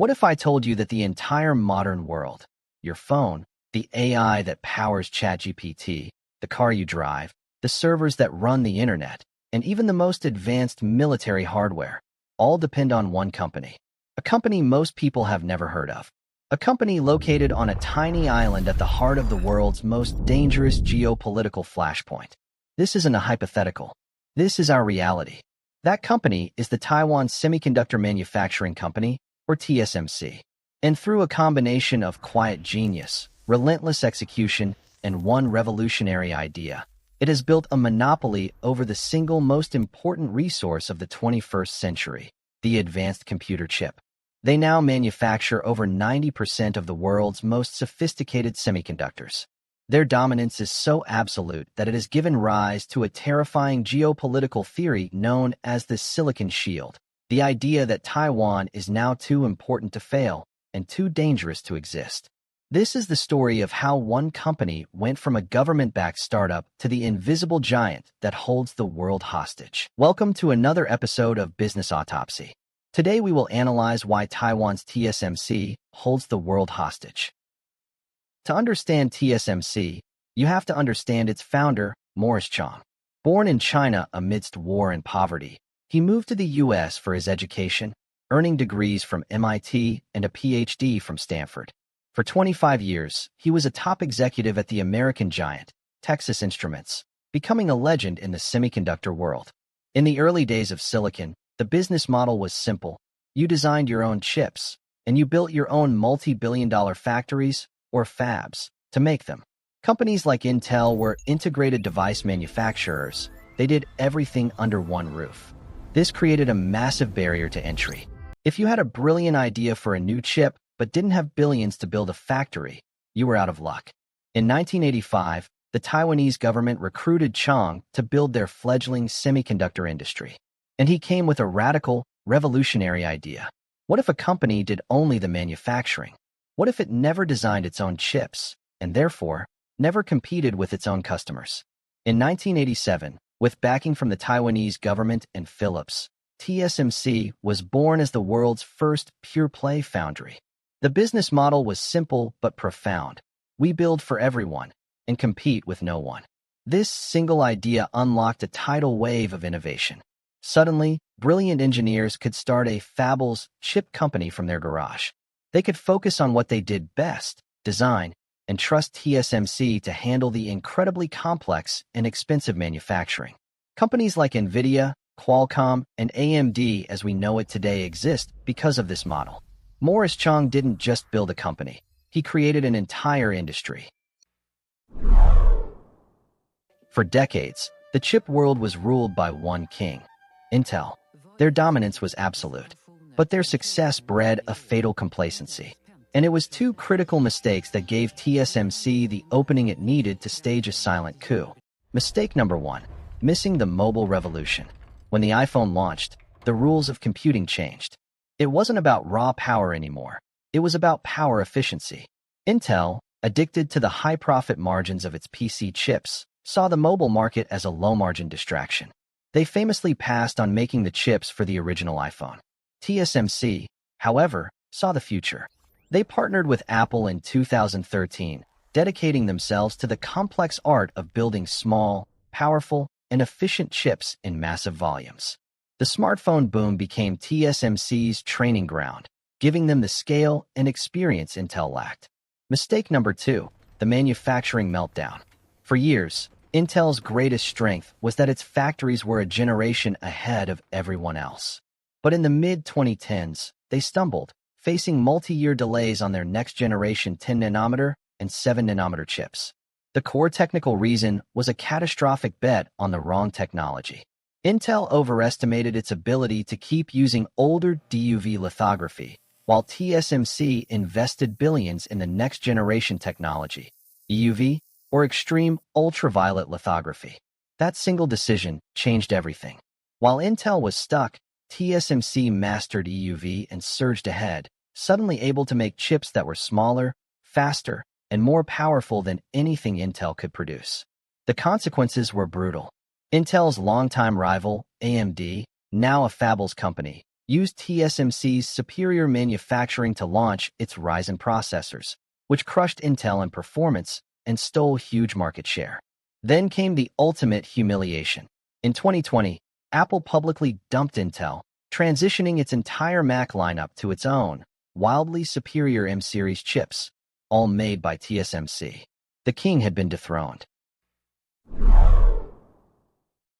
What if I told you that the entire modern world, your phone, the AI that powers ChatGPT, the car you drive, the servers that run the internet, and even the most advanced military hardware, all depend on one company? A company most people have never heard of. A company located on a tiny island at the heart of the world's most dangerous geopolitical flashpoint. This isn't a hypothetical. This is our reality. That company is the Taiwan Semiconductor Manufacturing Company, or TSMC. And through a combination of quiet genius, relentless execution, and one revolutionary idea, it has built a monopoly over the single most important resource of the 21st century, the advanced computer chip. They now manufacture over 90% of the world's most sophisticated semiconductors. Their dominance is so absolute that it has given rise to a terrifying geopolitical theory known as the Silicon Shield, the idea that Taiwan is now too important to fail and too dangerous to exist. This is the story of how one company went from a government-backed startup to the invisible giant that holds the world hostage. Welcome to another episode of Business Autopsy. Today we will analyze why Taiwan's TSMC holds the world hostage. To understand TSMC, you have to understand its founder, Morris Chang. Born in China amidst war and poverty, he moved to the U.S. for his education, earning degrees from MIT and a PhD from Stanford. For 25 years, he was a top executive at the American giant, Texas Instruments, becoming a legend in the semiconductor world. In the early days of silicon, the business model was simple. You designed your own chips, and you built your own multi-billion-dollar factories, or fabs, to make them. Companies like Intel were integrated device manufacturers. They did everything under one roof. This created a massive barrier to entry. If you had a brilliant idea for a new chip, but didn't have billions to build a factory, you were out of luck. In 1985, the Taiwanese government recruited Chang to build their fledgling semiconductor industry. And he came with a radical, revolutionary idea. What if a company did only the manufacturing? What if it never designed its own chips, and therefore, never competed with its own customers? In 1987, with backing from the Taiwanese government and Philips, TSMC was born as the world's first pure-play foundry. The business model was simple but profound. We build for everyone and compete with no one. This single idea unlocked a tidal wave of innovation. Suddenly, brilliant engineers could start a fabless chip company from their garage. They could focus on what they did best, design, and trust TSMC to handle the incredibly complex and expensive manufacturing. Companies like NVIDIA, Qualcomm, and AMD as we know it today exist because of this model. Morris Chang didn't just build a company. He created an entire industry. For decades, the chip world was ruled by one king, Intel. Their dominance was absolute, but their success bred a fatal complacency. And it was two critical mistakes that gave TSMC the opening it needed to stage a silent coup. Mistake number one, missing the mobile revolution. When the iPhone launched, the rules of computing changed. It wasn't about raw power anymore. It was about power efficiency. Intel, addicted to the high profit margins of its PC chips, saw the mobile market as a low-margin distraction. They famously passed on making the chips for the original iPhone. TSMC, however, saw the future. They partnered with Apple in 2013, dedicating themselves to the complex art of building small, powerful, and efficient chips in massive volumes. The smartphone boom became TSMC's training ground, giving them the scale and experience Intel lacked. Mistake number two, the manufacturing meltdown. For years, Intel's greatest strength was that its factories were a generation ahead of everyone else. But in the mid-2010s, they stumbled, facing multi-year delays on their next-generation 10-nanometer and 7-nanometer chips. The core technical reason was a catastrophic bet on the wrong technology. Intel overestimated its ability to keep using older DUV lithography, while TSMC invested billions in the next-generation technology, EUV, or extreme ultraviolet lithography. That single decision changed everything. While Intel was stuck, TSMC mastered EUV and surged ahead, suddenly able to make chips that were smaller, faster, and more powerful than anything Intel could produce. The consequences were brutal. Intel's longtime rival, AMD, now a fabless company, used TSMC's superior manufacturing to launch its Ryzen processors, which crushed Intel in performance and stole huge market share. Then came the ultimate humiliation. In 2020, Apple publicly dumped Intel, transitioning its entire Mac lineup to its own, wildly superior M-series chips, all made by TSMC. The king had been dethroned.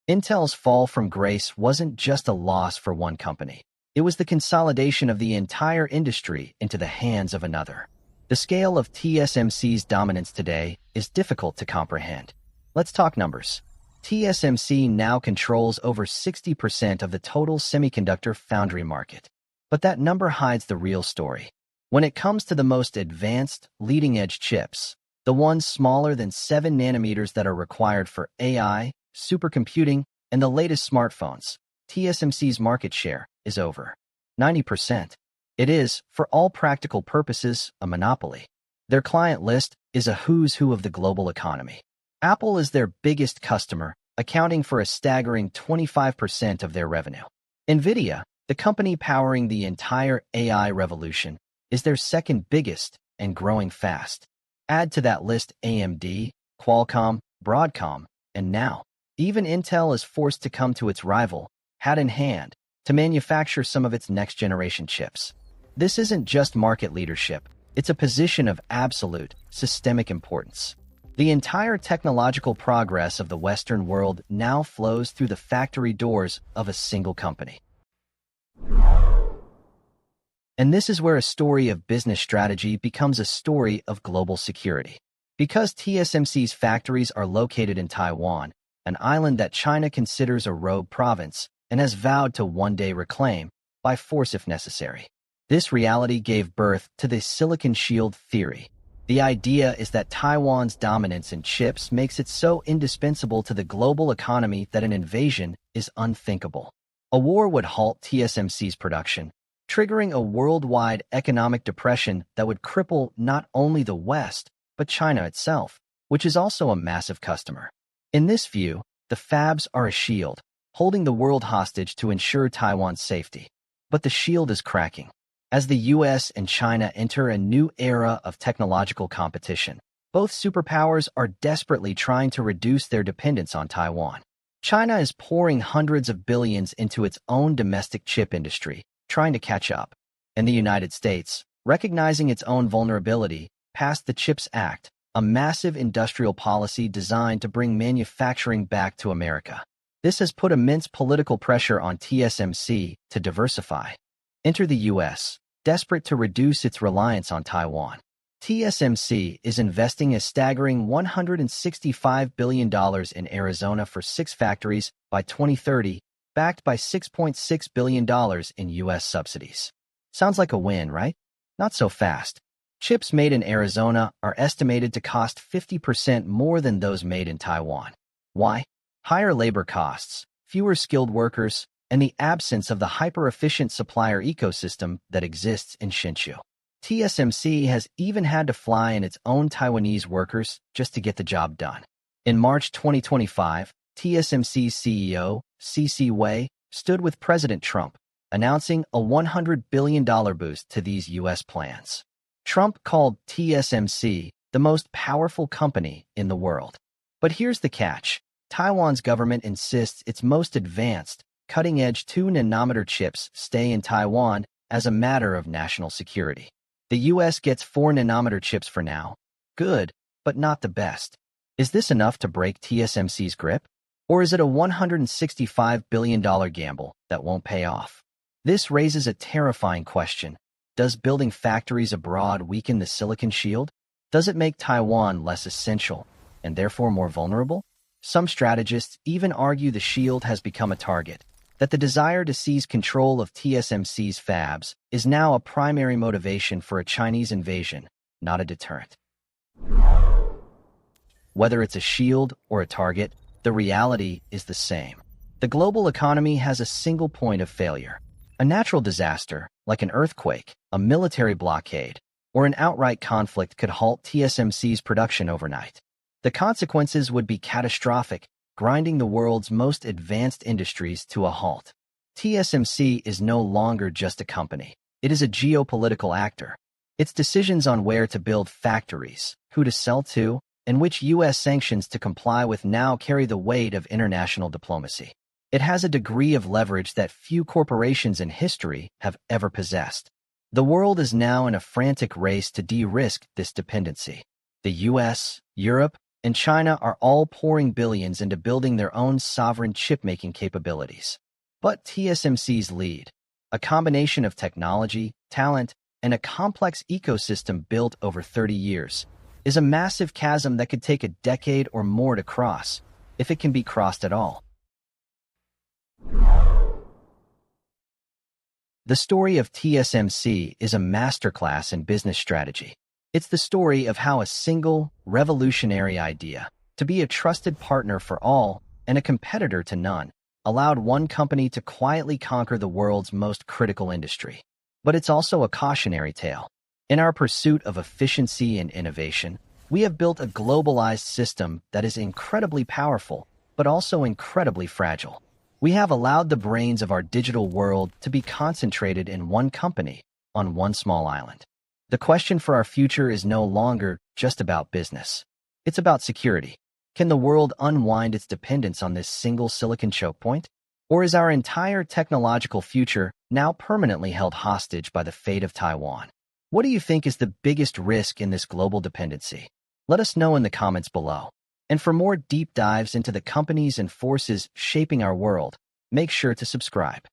Intel's fall from grace wasn't just a loss for one company. It was the consolidation of the entire industry into the hands of another. The scale of TSMC's dominance today is difficult to comprehend. Let's talk numbers. TSMC now controls over 60% of the total semiconductor foundry market. But that number hides the real story. When it comes to the most advanced, leading-edge chips, the ones smaller than 7 nanometers that are required for AI, supercomputing, and the latest smartphones, TSMC's market share is over 90%. It is, for all practical purposes, a monopoly. Their client list is a who's who of the global economy. Apple is their biggest customer, accounting for a staggering 25% of their revenue. NVIDIA, the company powering the entire AI revolution, is their second biggest and growing fast. Add to that list AMD, Qualcomm, Broadcom, and now, even Intel is forced to come to its rival, hat in hand, to manufacture some of its next-generation chips. This isn't just market leadership, it's a position of absolute, systemic importance. The entire technological progress of the Western world now flows through the factory doors of a single company. And this is where a story of business strategy becomes a story of global security. Because TSMC's factories are located in Taiwan, an island that China considers a rogue province and has vowed to one day reclaim, by force if necessary. This reality gave birth to the Silicon Shield theory. The idea is that Taiwan's dominance in chips makes it so indispensable to the global economy that an invasion is unthinkable. A war would halt TSMC's production, triggering a worldwide economic depression that would cripple not only the West, but China itself, which is also a massive customer. In this view, the fabs are a shield, holding the world hostage to ensure Taiwan's safety. But the shield is cracking. As the US and China enter a new era of technological competition, both superpowers are desperately trying to reduce their dependence on Taiwan. China is pouring hundreds of billions into its own domestic chip industry, trying to catch up. And the United States, recognizing its own vulnerability, passed the CHIPS Act, a massive industrial policy designed to bring manufacturing back to America. This has put immense political pressure on TSMC to diversify. Enter the US, desperate to reduce its reliance on Taiwan. TSMC is investing a staggering $165 billion in Arizona for 6 factories by 2030, backed by $6.6 billion in US subsidies. Sounds like a win, right? Not so fast. Chips made in Arizona are estimated to cost 50% more than those made in Taiwan. Why? Higher labor costs, fewer skilled workers, and the absence of the hyper-efficient supplier ecosystem that exists in Hsinchu. TSMC has even had to fly in its own Taiwanese workers just to get the job done. In March 2025, TSMC's CEO, C.C. Wei, stood with President Trump, announcing a $100 billion boost to these U.S. plans. Trump called TSMC the most powerful company in the world. But here's the catch. Taiwan's government insists its most advanced, cutting-edge 2-nanometer chips stay in Taiwan as a matter of national security. The U.S. gets 4-nanometer chips for now. Good, but not the best. Is this enough to break TSMC's grip? Or is it a $165 billion gamble that won't pay off? This raises a terrifying question. Does building factories abroad weaken the Silicon Shield? Does it make Taiwan less essential, and therefore more vulnerable? Some strategists even argue the shield has become a target, that the desire to seize control of TSMC's fabs is now a primary motivation for a Chinese invasion, not a deterrent. Whether it's a shield or a target, the reality is the same. The global economy has a single point of failure. A natural disaster, like an earthquake, a military blockade, or an outright conflict could halt TSMC's production overnight. The consequences would be catastrophic, grinding the world's most advanced industries to a halt. TSMC is no longer just a company. It is a geopolitical actor. Its decisions on where to build factories, who to sell to, and which U.S. sanctions to comply with now carry the weight of international diplomacy. It has a degree of leverage that few corporations in history have ever possessed. The world is now in a frantic race to de-risk this dependency. The U.S., Europe, and China are all pouring billions into building their own sovereign chip-making capabilities. But TSMC's lead, a combination of technology, talent, and a complex ecosystem built over 30 years, is a massive chasm that could take a decade or more to cross, if it can be crossed at all. The story of TSMC is a masterclass in business strategy. It's the story of how a single, revolutionary idea, to be a trusted partner for all and a competitor to none, allowed one company to quietly conquer the world's most critical industry. But it's also a cautionary tale. In our pursuit of efficiency and innovation, we have built a globalized system that is incredibly powerful, but also incredibly fragile. We have allowed the brains of our digital world to be concentrated in one company on one small island. The question for our future is no longer just about business. It's about security. Can the world unwind its dependence on this single silicon choke point? Or is our entire technological future now permanently held hostage by the fate of Taiwan? What do you think is the biggest risk in this global dependency? Let us know in the comments below. And for more deep dives into the companies and forces shaping our world, make sure to subscribe.